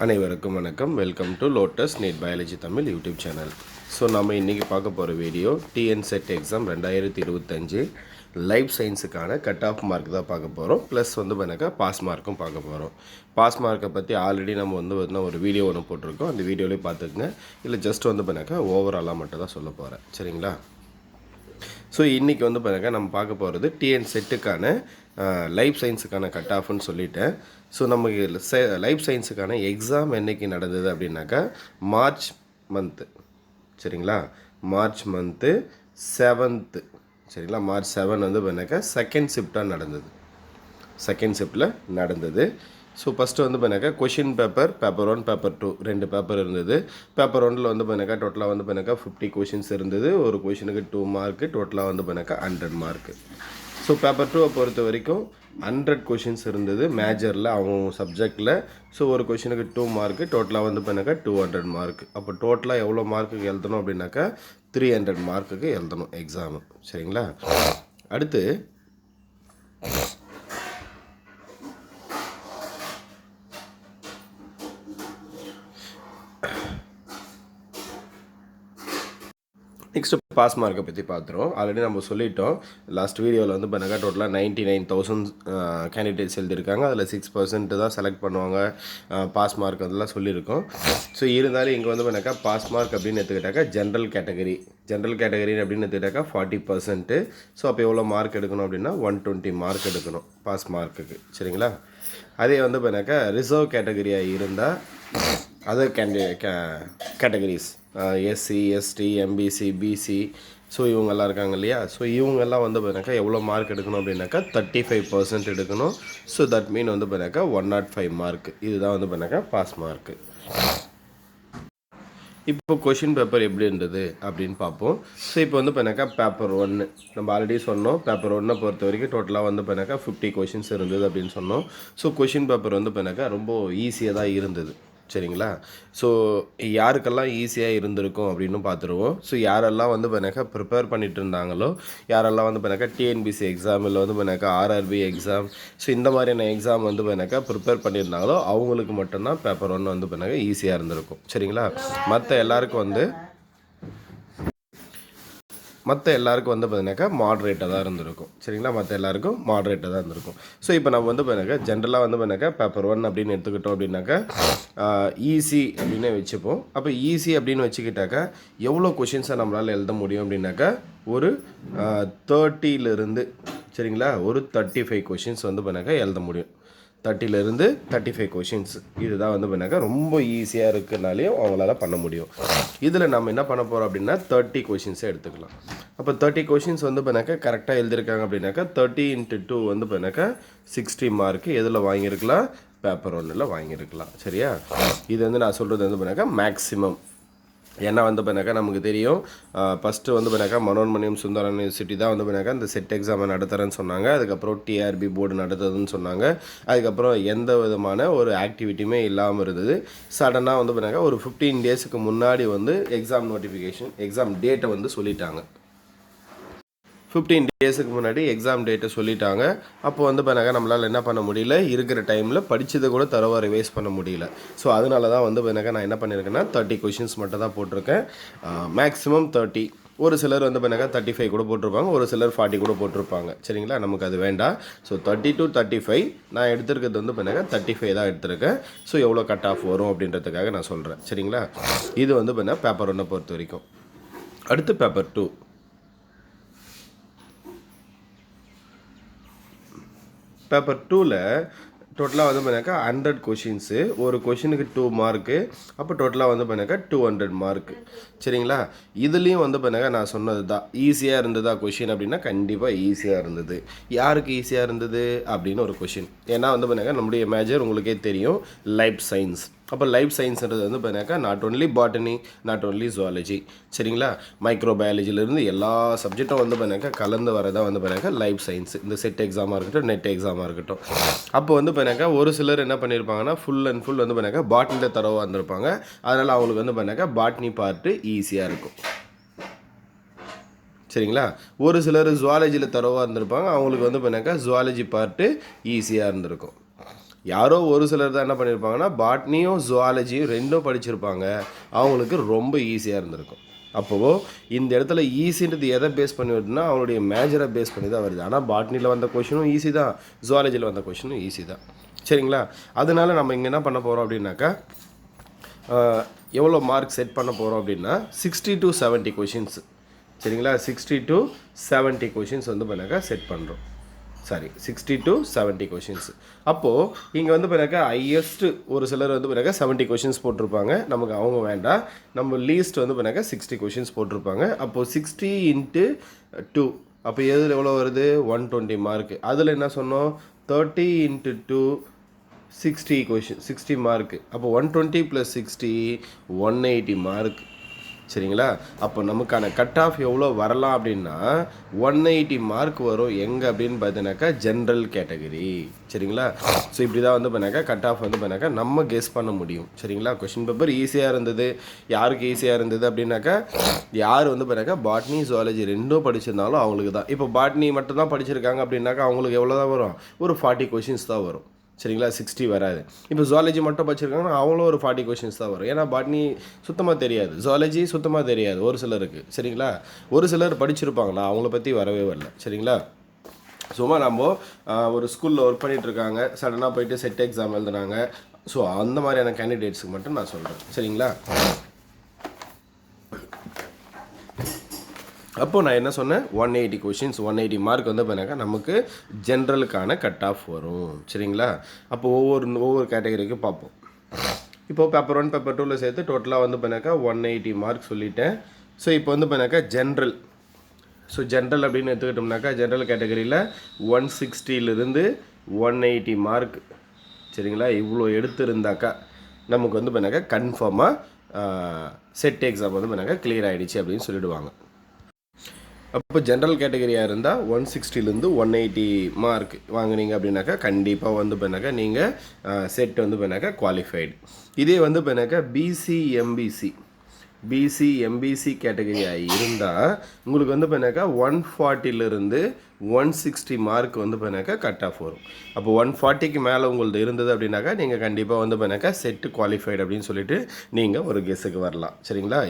அனைவருக்கும் வணக்கம். Welcome to lotus NEET biology Tamil YouTube channel. So நம்ம இன்றைக்கி பார்க்க போகிற video TN SET exam 2025 life சயின்ஸுக்கான கட் ஆஃப் மார்க் தான் பார்க்க போகிறோம். ப்ளஸ் பண்ணாக்கா பாஸ் மார்க்கும் பார்க்க போகிறோம். பாஸ் மார்க்கை பற்றி ஆல்ரெடி நம்ம ஒரு வீடியோ ஒன்று போட்டிருக்கோம். அந்த வீடியோலேயே பார்த்துக்குங்க. இல்லை ஜஸ்ட் பண்ணாக்கா ஓவராலாக மட்டும் தான் சொல்ல போகிறேன். சரிங்களா? ஸோ இன்றைக்கி பண்ணாக்கா நம்ம பார்க்க போகிறது டிஎன் செட்டுக்கான லைஃப் சயின்ஸுக்கான கட் ஆஃப்னு சொல்லிட்டேன். ஸோ நமக்கு லைஃப் சயின்ஸுக்கான எக்ஸாம் என்றைக்கு நடந்தது அப்படின்னாக்கா மார்ச் மந்த்து. சரிங்களா? March month 7th. சரிங்களா? மார்ச் 7 பண்ணாக்கா செகண்ட் ஷிஃப்டாக நடந்தது. செகண்ட் ஷிஃப்டில் நடந்தது. ஸோ ஃபஸ்ட்டு பண்ணாக்கா கொஷின் பேப்பர் 1 பேப்பர் 2 2 பேப்பர் இருந்தது. பேப்பர் 1ல் பண்ணாக்கா டோட்டலாக பண்ணாக்கா 50 கொஷின்ஸ் இருந்தது. ஒரு கொஷினுக்கு 2 மார்க்கு, டோட்டலாக பண்ணாக்கா 100 மார்க்கு. ஸோ பேப்பர் 2 பொறுத்த வரைக்கும் 100 கொஷின்ஸ் இருந்தது மேஜரில் அவங்க சப்ஜெக்டில். ஸோ ஒரு கொஷினுக்கு 2 மார்க்கு, டோட்டலாக பண்ணாக்கா 200 மார்க். அப்போ டோட்டலாக எவ்வளோ மார்க்குக்கு எழுதணும் அப்படின்னாக்கா 300 மார்க்குக்கு எழுதணும் எக்ஸாமு. சரிங்களா? அடுத்து நெக்ஸ்ட்டு பாஸ் மார்க்கை பற்றி பார்த்துருவோம். ஆல்ரெடி நம்ம சொல்லிட்டோம் லாஸ்ட் வீடியோவில் பண்ணாக்கா டோட்டலாக 99,000 கேண்டிடேட்ஸ் எழுதியிருக்காங்க. அதில் 6% தான் செலக்ட் பண்ணுவாங்க பாஸ் மார்க் அதெல்லாம் சொல்லியிருக்கோம். ஸோ இருந்தாலும் இங்கே பண்ணாக்கா பாஸ் மார்க் அப்படின்னு எடுத்துக்கிட்டாக்கா ஜென்ரல் கேட்டகரி அப்படின்னு எடுத்துக்கிட்டாக்கா 40%. ஸோ அப்போ எவ்வளோ மார்க் எடுக்கணும் அப்படின்னா 120 மார்க் எடுக்கணும் பாஸ் மார்க்குக்கு. சரிங்களா? அதே பண்ணாக்கா ரிசர்வ் கேட்டகரியாக இருந்தால் other categories SC, ST, MBC, BC, so இவங்கெல்லாம் இருக்காங்க இல்லையா? ஸோ இவங்கெல்லாம் பண்ணாக்கா எவ்வளோ மார்க் எடுக்கணும் அப்படின்னாக்கா 35% எடுக்கணும். ஸோ தட் மீன் பண்ணாக்கா 105 மார்க். இதுதான் பண்ணாக்கா பாஸ் மார்க்கு. இப்போ கொஷின் பேப்பர் எப்படி இருந்தது அப்படின்னு பார்ப்போம். ஸோ இப்போ பண்ணாக்கா பேப்பர் 1 நம்ம ஆல்ரெடி சொன்னோம். பேப்பர் 1 பொறுத்த வரைக்கும் டோட்டலாக பண்ணாக்கா 50 கொஷின்ஸ் இருந்தது அப்படின்னு சொன்னோம். ஸோ கொஷின் பேப்பர் பண்ணாக்கா ரொம்ப ஈஸியாக தான் இருந்தது. சரிங்களா? ஸோ யாருக்கெல்லாம் ஈஸியாக இருந்திருக்கும் அப்படின்னு பார்த்துருவோம். ஸோ யாரெல்லாம் பண்ணாக்கா ப்ரிப்பேர் பண்ணிட்டு இருந்தாங்களோ, யாரெல்லாம் பண்ணாக்கா டிஎன்பிசி எக்ஸாம் இல்லை பண்ணாக்கா ஆர்ஆர்பி எக்ஸாம், ஸோ இந்த மாதிரியான எக்ஸாம் பண்ணாக்கா ப்ரிப்பேர் பண்ணியிருந்தாங்களோ அவங்களுக்கு மட்டும்தான் பேப்பர் 1 பண்ணாக்கா ஈஸியாக இருந்திருக்கும். சரிங்களா? மற்ற எல்லாருக்கும் பார்த்தீங்கன்னாக்கா மாட்ரேட்டாக தான் இருந்திருக்கும். சரிங்களா? மற்ற எல்லாருக்கும் மாட்ரேட்டாக தான் இருந்திருக்கும். ஸோ இப்போ நம்ம பார்த்தீங்கன்னாக்கா ஜென்ரலாக பார்த்தீங்கன்னாக்கா பேப்பர் 1 அப்படின்னு எடுத்துக்கிட்டோம் அப்படின்னாக்கா ஈஸி அப்படின்னு வச்சுப்போம். அப்போ ஈஸி அப்படின்னு வச்சுக்கிட்டாக்கா எவ்வளோ கொஷின்ஸை நம்மளால் எழுத முடியும் அப்படின்னாக்கா ஒரு 30லேருந்து சரிங்களா ஒரு 35 கொஷின்ஸ் பண்ணாக்கா எழுத முடியும். 30லேருந்து 35 கொஷின்ஸ் இதுதான் பண்ணாக்கா ரொம்ப ஈஸியாக இருக்குனாலையும் அவங்களால பண்ண முடியும். இதில் நம்ம என்ன பண்ண போகிறோம் அப்படின்னா 30 கொஷின்ஸை எடுத்துக்கலாம். அப்போ 30 கொஷின்ஸ் பண்ணாக்கா கரெக்டாக எழுதியிருக்காங்க அப்படின்னாக்கா 30 × 2 பண்ணாக்கா 60 மார்க்கு எதில் வாங்கியிருக்கலாம்? பேப்பர் 1ல் வாங்கியிருக்கலாம். சரியா? இது நான் சொல்கிறது பண்ணாக்கா மேக்ஸிமம். ஏன்னா பண்ணாக்கா நமக்கு தெரியும் ஃபஸ்ட்டு பண்ணாக்கா மனோன்மணியம் சுந்தரம் யூனிவர்சிட்டி தான் பண்ணாக்கா இந்த செட் எக்ஸாமை நடத்துகிறேன்னு சொன்னாங்க. அதுக்கப்புறம் டிஆர்பி போர்டு நடத்துறதுன்னு சொன்னாங்க. அதுக்கப்புறம் எந்த விதமான ஒரு ஆக்டிவிட்டியுமே இல்லாமல் இருந்தது. சடனாக பண்ணாக்கா ஒரு 15 டேஸுக்கு முன்னாடி எக்ஸாம் நோட்டிஃபிகேஷன் எக்ஸாம் டேட்டை சொல்லிட்டாங்க. 15 டேஸுக்கு முன்னாடி எக்ஸாம் டேட்டை சொல்லிட்டாங்க. அப்போ பண்ணாக்கா நம்மளால் என்ன பண்ண முடியல, இருக்கிற டைமில் படித்ததை கூட தரவாக ரிவைஸ் பண்ண முடியல. ஸோ அதனால தான் பண்ணாக்கா நான் என்ன பண்ணியிருக்கேன்னா 30 கொஷின்ஸ் மட்டும் தான் போட்டிருக்கேன். மேக்ஸிமம் 30. ஒரு சிலர் பண்ணாக்கா 35 கூட போட்டிருப்பாங்க, ஒரு சிலர் 40 கூட போட்டிருப்பாங்க. சரிங்களா? நமக்கு அது வேண்டாம். ஸோ 30 to 35 நான் எடுத்துருக்கிறது பண்ணாக்கா 35 தான் எடுத்திருக்கேன். ஸோ எவ்வளோ கட் ஆஃப் வரும் அப்படின்றதுக்காக நான் சொல்கிறேன். சரிங்களா? இது பண்ணால் பேப்பர் 1 பொறுத்த வரைக்கும். அடுத்து பேப்பர் 2. பேப்பர் 2ல் டோட்டலாக பண்ணாக்கா 100 கொஷின்ஸு. ஒரு கொஷினுக்கு 2 மார்க்கு. அப்போ டோட்டலாக பண்ணாக்கா 200 மார்க்கு. சரிங்களா? இதுலேயும் பண்ணாக்கா நான் சொன்னது தான் ஈஸியாக இருந்ததா கொஷின் அப்படின்னா கண்டிப்பாக ஈஸியாக இருந்தது. யாருக்கு ஈஸியாக இருந்தது அப்படின்னு ஒரு கொஷின். ஏன்னா பண்ணாக்கா நம்முடைய மேஜர் உங்களுக்கே தெரியும் லைஃப் சயின்ஸ். அப்போ லைஃப் சயின்ஸ்ன்றது பண்ணாக்கா not only botany, not only zoology. சரிங்களா? மைக்ரோபயாலஜிலேருந்து எல்லா சப்ஜெக்டும் பண்ணாக்கா கலந்து வரதான் பண்ணாக்கா லைஃப் சயின்ஸ். இந்த செட் எக்ஸாமாக இருக்கட்டும், நெட் எக்ஸாமாக இருக்கட்டும். அப்போ பண்ணாக்கா ஒரு சிலர் என்ன பண்ணியிருப்பாங்கன்னா ஃபுல் அண்ட் ஃபுல் பண்ணாக்கா பாட்னியில் தரவாக வந்திருப்பாங்க. அதனால் அவங்களுக்கு பண்ணாக்கா பாட்னி பார்ட்டு ஈஸியாக இருக்கும். சரிங்களா? ஒரு சிலர் ஜுவாலஜியில் தரவாக இருந்திருப்பாங்க. அவங்களுக்கு பண்ணாக்கா ஜுவாலஜி பார்ட்டு ஈஸியாக இருந்திருக்கும். யாரோ ஒரு சிலர் தான் என்ன பண்ணியிருப்பாங்கன்னா பாட்னியும் ஜுவாலஜியும் ரெண்டும் படிச்சிருப்பாங்க, அவங்களுக்கு ரொம்ப ஈஸியாக இருந்திருக்கும். அப்போது இந்த இடத்துல ஈஸின்றது எதை பேஸ் பண்ணி வருதுன்னா அவங்களுடைய மேஜரை பேஸ் பண்ணி தான் வருது. ஆனால் பாட்னியில் வந்த கொஷினும் ஈஸி தான், ஜுவாலஜியில் வந்த கொஷினும் ஈஸி தான். சரிங்களா? அதனால நம்ம இங்கே என்ன பண்ண போகிறோம் அப்படின்னாக்கா எவ்வளோ மார்க் செட் பண்ண போகிறோம் அப்படின்னா 60 to 70 கொஷின்ஸ். சரிங்களா? 60 to 70 கொஷின்ஸ் வந்து பண்ணாக்கா செட் பண்ணுறோம். 60 to 70 கொஷின்ஸ். அப்போது இங்கே வந்து பண்ணாக்கா ஹையஸ்ட்டு ஒரு சிலர் வந்து பண்ணாக்கா 70 கொஷின்ஸ் போட்டிருப்பாங்க, நமக்கு அவங்க வேண்டாம். நம்ம லீஸ்ட் வந்து பண்ணாக்கா 60 கொஷின்ஸ் போட்டிருப்பாங்க. அப்போது 60 into 2 அப்போ எதில் எவ்வளோ வருது? 120 மார்க்கு. அதில் என்ன சொன்னோம்? 30 into 2 60 கொஷின், 60 மார்க்கு. அப்போ 120 + 60 180 மார்க். சரிங்களா? அப்போ நமக்கான கட் ஆஃப் எவ்வளோ வரலாம் அப்படின்னா 180 மார்க் வரும். எங்கே அப்படின்னு பார்த்தீங்கன்னாக்கா ஜென்ரல் கேட்டகரி. சரிங்களா? ஸோ இப்படி தான் வந்து பண்ணாக்கா கட் ஆஃப் வந்து பண்ணாக்கா நம்ம கெஸ் பண்ண முடியும். சரிங்களா? கொஷின் பேப்பர் ஈஸியாக இருந்தது. யாருக்கு ஈஸியாக இருந்தது அப்படின்னாக்கா யார் வந்து பண்ணாக்கா பாட்னி ஜுவாலஜி ரெண்டும் படிச்சிருந்தாலும் அவங்களுக்கு தான். இப்போ பாட்னி மட்டும் தான் படிச்சிருக்காங்க அப்படின்னாக்கா அவங்களுக்கு எவ்வளோ தான் வரும்? ஒரு 40 கொஷின்ஸ் தான் வரும். சரிங்களா? 60 வராது. இப்போ ஜுவாலஜி மட்டும் படிச்சிருக்காங்கன்னா அவங்களும் ஒரு 40 கொஷின்ஸ் தான் வரும். ஏன்னா பாட்னி சுத்தமாக தெரியாது, ஜுவாலஜி சுத்தமாக தெரியாது ஒரு சிலருக்கு. சரிங்களா? ஒரு சிலர் படிச்சிருப்பாங்களா, அவங்கள பற்றி வரவே வரல. சரிங்களா? சும்மா நம்ம ஒரு ஸ்கூலில் ஒர்க் பண்ணிகிட்ருக்காங்க, சடனாக போயிட்டு செட் எக்ஸாம் எழுதுனாங்க. ஸோ அந்த மாதிரியான கேண்டிடேட்ஸுக்கு மட்டும் நான் சொல்கிறேன். சரிங்களா? அப்போது நான் என்ன சொன்னேன்? 180 கொஷின்ஸ், 180 மார்க் வந்து பண்ணாக்கா நமக்கு ஜென்ரலுக்கான கட் ஆஃப் வரும். சரிங்களா? அப்போ ஒவ்வொரு கேட்டகரிக்கும் பார்ப்போம். இப்போது பேப்பர் 1 பேப்பர் 2ல் சேர்த்து டோட்டலாக வந்து பண்ணாக்கா 180 மார்க் சொல்லிட்டேன். ஸோ இப்போ வந்து பண்ணாக்கா ஜென்ரல். ஸோ ஜென்ரல் அப்படின்னு எடுத்துக்கிட்டோம்னாக்கா ஜென்ரல் கேட்டகரியில் 160லிருந்து 180 மார்க். சரிங்களா? இவ்வளோ எடுத்திருந்தாக்கா நமக்கு வந்து பண்ணாக்கா கன்ஃபார்மாக செட் எக்ஸாம் வந்து பண்ணாக்கா கிளியர் ஆகிடுச்சு அப்படின்னு சொல்லிவிடுவாங்க. அப்போ ஜென்ரல் கேட்டகரியாக இருந்தால் 160லேருந்து 180 மார்க் வாங்கினீங்க அப்படின்னாக்கா கண்டிப்பாக வந்து பண்ணாக்கா நீங்கள் செட் வந்து பண்ணாக்கா குவாலிஃபைடு. இதே வந்து பண்ணாக்கா பிசி எம்பிசி கேட்டகரியாக இருந்தால் உங்களுக்கு வந்து பண்ணாக்கா 140லேருந்து 160 மார்க் வந்து பண்ணாக்கா கட் ஆஃப் வரும். அப்போ 140க்கு மேலே உங்களது இருந்தது அப்படின்னாக்கா நீங்கள் கண்டிப்பாக வந்து பண்ணாக்கா செட்டு குவாலிஃபைடு அப்படின்னு சொல்லிட்டு நீங்கள் ஒரு கெஸ்ஸுக்கு வரலாம். சரிங்களா?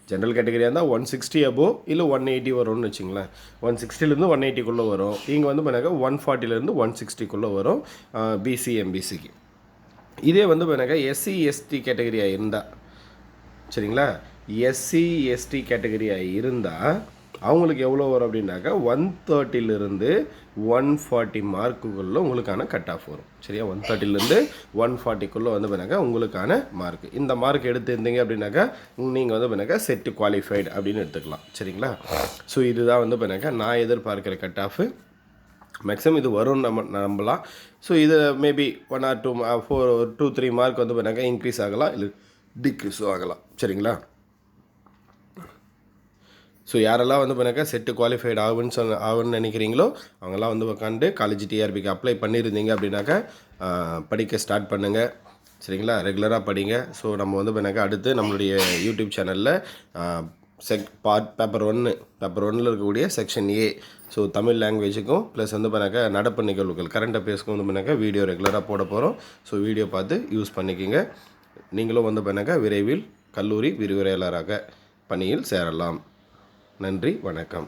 ஜென்ரல் கேட்டகரியாக இருந்தால் 160 அபோவ் இல்லை 180 வரும்னு வச்சுங்களேன். 160லேருந்து 180க்குள்ளே வரும். இங்கே வந்து பண்ணாக்கா 140லேருந்து 160க்குள்ளே வரும் பிசி எம்பிசிக்கு. இதே வந்து பண்ணாக்கா எஸ்சி எஸ்டி கேட்டகரியாக இருந்தால், சரிங்களா, எஸ்சி எஸ்டி கேட்டகரியாக இருந்தால் அவங்களுக்கு எவ்வளோ வரும் அப்படின்னாக்கா 130லேருந்து 140 மார்க்குக்குள்ளே உங்களுக்கான கட் ஆஃப் வரும். சரியா? 130லேருந்து 140க்குள்ளே வந்து பண்ணாக்கா உங்களுக்கான மார்க். இந்த மார்க் எடுத்துருந்தீங்க அப்படின்னாக்கா நீங்கள் வந்து பண்ணாக்கா செட்டு குவாலிஃபைடு அப்படின்னு எடுத்துக்கலாம். சரிங்களா? ஸோ இதுதான் வந்து பண்ணாக்கா நான் எதிர்பார்க்குற கட் ஆஃபு. மேக்ஸிமம் இது வரும்னு நம்பலாம். ஸோ இது மேபி 1 or 2 3 மார்க் வந்து பண்ணாக்கா இன்க்ரீஸ் ஆகலாம், இல்லை டிக்ரீஸும் ஆகலாம். சரிங்களா? ஸோ யாரெல்லாம் வந்து பண்ணாக்கா செட்டு குவாலிஃபைடு ஆகுன்னு நினைக்கிறீங்களோ அவங்கெல்லாம் வந்து உட்காந்து காலேஜ் டிஆர்பிக்கு அப்ளை பண்ணியிருந்தீங்க அப்படின்னாக்கா படிக்க ஸ்டார்ட் பண்ணுங்கள். சரிங்களா? ரெகுலராக படிங்க. ஸோ நம்ம வந்து பண்ணாக்கா அடுத்து நம்மளுடைய யூடியூப் சேனலில் பேப்பர் 1ல் இருக்கக்கூடிய செக்ஷன் ஏ, ஸோ தமிழ் லாங்குவேஜுக்கும் ப்ளஸ் வந்து பண்ணாக்கா நடப்பு நிகழ்வுகள் கரண்ட் அஃபேர்ஸ்க்கும் வந்து பண்ணாக்கா வீடியோ ரெகுலராக போட போகிறோம். ஸோ வீடியோ பார்த்து யூஸ் பண்ணிக்கிங்க. நீங்களும் வந்து பண்ணாக்கா விரைவில் கல்லூரி விரிவுரையாளராக பணியில் சேரலாம். நன்றி, வணக்கம்.